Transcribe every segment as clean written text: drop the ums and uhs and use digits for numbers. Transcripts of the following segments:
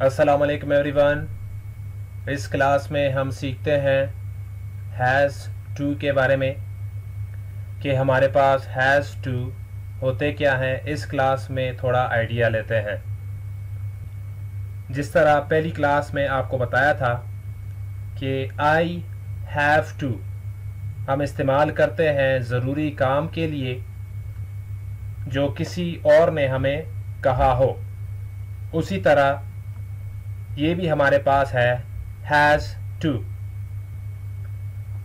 अस्सलाम वालेकुम एवरीवन। इस क्लास में हम सीखते हैं हैज़ टू के बारे में कि हमारे पास हैज़ टू होते क्या हैं। इस क्लास में थोड़ा आइडिया लेते हैं। जिस तरह पहली क्लास में आपको बताया था कि आई हैव टू हम इस्तेमाल करते हैं ज़रूरी काम के लिए जो किसी और ने हमें कहा हो, उसी तरह ये भी हमारे पास है हैज़ टू।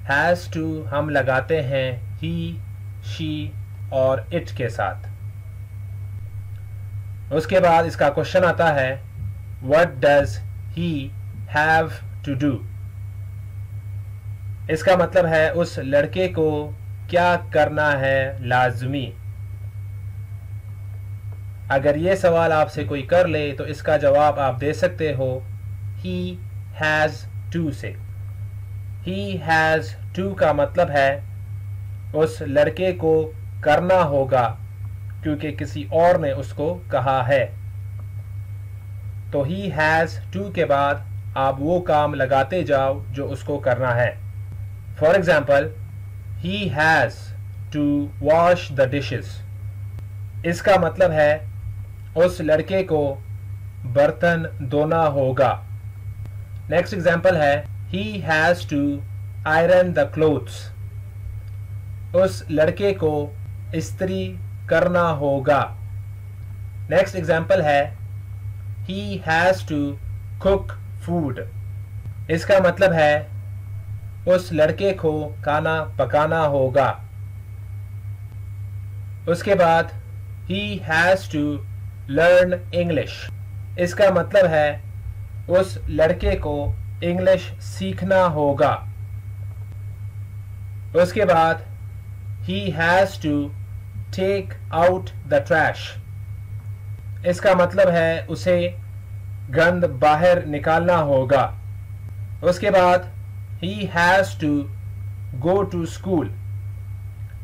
हैज़ टू हम लगाते हैं ही, शी और इट के साथ। उसके बाद इसका क्वेश्चन आता है what does he have to do. इसका मतलब है उस लड़के को क्या करना है लाजमी। अगर ये सवाल आपसे कोई कर ले तो इसका जवाब आप दे सकते हो ही हैज़ टू से। ही हैज़ टू का मतलब है उस लड़के को करना होगा क्योंकि किसी और ने उसको कहा है। तो ही हैज़ टू के बाद आप वो काम लगाते जाओ जो उसको करना है। For example, he has to wash the dishes. इसका मतलब है उस लड़के को बर्तन धोना होगा। नेक्स्ट एग्जाम्पल है he has to iron the clothes. उस लड़के को इस्त्री करना होगा। नेक्स्ट एग्जाम्पल है he has to cook food. इसका मतलब है उस लड़के को खाना पकाना होगा। उसके बाद he has to learn English. इसका मतलब है उस लड़के को इंग्लिश सीखना होगा। उसके बाद he has to take out the trash. इसका मतलब है उसे गंद बाहर निकालना होगा। उसके बाद he has to go to school.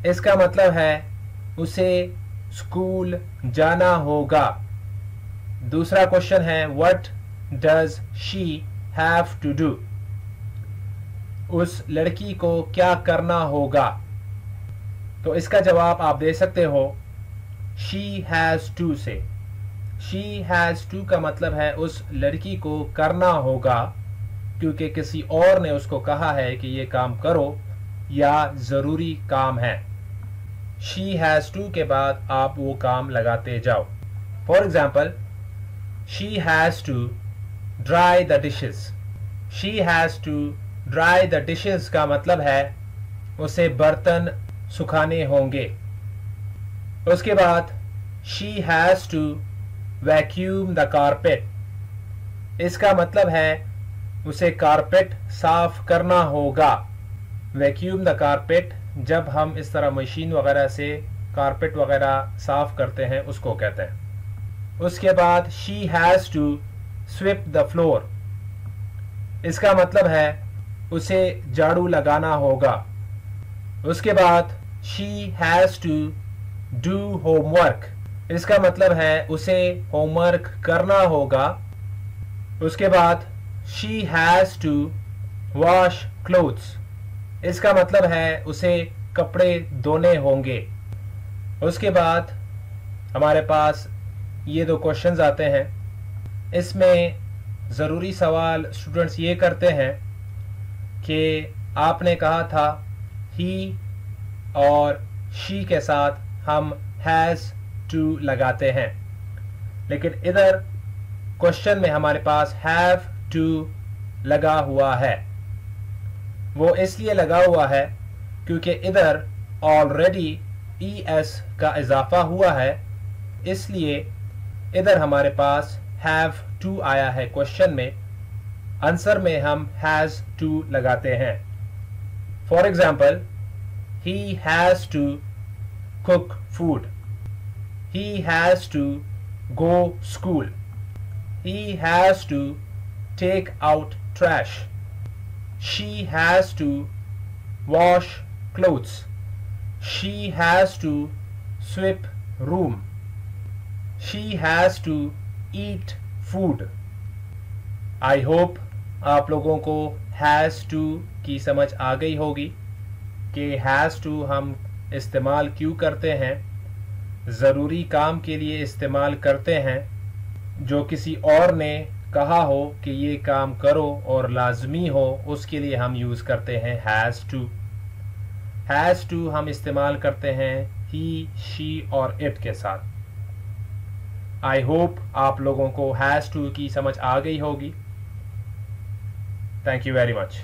इसका मतलब है उसे स्कूल जाना होगा। दूसरा क्वेश्चन है what does she have to do. उस लड़की को क्या करना होगा। तो इसका जवाब आप दे सकते हो शी हैज़ टू से। शी हैज़ टू का मतलब है उस लड़की को करना होगा क्योंकि किसी और ने उसको कहा है कि ये काम करो या ज़रूरी काम है। शी हैज़ टू के बाद आप वो काम लगाते जाओ। For example, she has to dry the dishes. She has to dry the dishes का मतलब है उसे बर्तन सुखाने होंगे। उसके बाद she has to vacuum the carpet. इसका मतलब है उसे कारपेट साफ करना होगा। वैक्यूम द कारपेट जब हम इस तरह मशीन वगैरह से कारपेट वगैरह साफ करते हैं उसको कहते हैं। उसके बाद she has to sweep the floor. इसका मतलब है उसे झाड़ू लगाना होगा। उसके बाद she has to do homework. इसका मतलब है उसे होमवर्क करना होगा। उसके बाद she has to wash clothes. इसका मतलब है उसे कपड़े धोने होंगे। उसके बाद हमारे पास ये दो क्वेश्चंस आते हैं। इसमें ज़रूरी सवाल स्टूडेंट्स ये करते हैं कि आपने कहा था ही और शी के साथ हम हैज़ टू लगाते हैं, लेकिन इधर क्वेश्चन में हमारे पास हैव टू लगा हुआ है। वो इसलिए लगा हुआ है क्योंकि इधर ऑलरेडी ES का इजाफा हुआ है, इसलिए इधर हमारे पास हैव टू आया है क्वेश्चन में। आंसर में हम हैज़ टू लगाते हैं। For example, he has to cook food. He has to go school. He has to take out trash. She has to wash clothes. She has to sweep room. She has to eat food. I hope आप लोगों को has to की समझ आ गई होगी कि has to हम इस्तेमाल क्यों करते हैं। ज़रूरी काम के लिए इस्तेमाल करते हैं। जो किसी और ने कहा हो कि ये काम करो और लाजमी हो, उसके लिए हम यूज़ करते हैं हैज़ टू। हैज़ टू हम इस्तेमाल करते हैं ही, शी और इट के साथ। आई होप आप लोगों को हैज़ टू की समझ आ गई होगी। Thank you very much.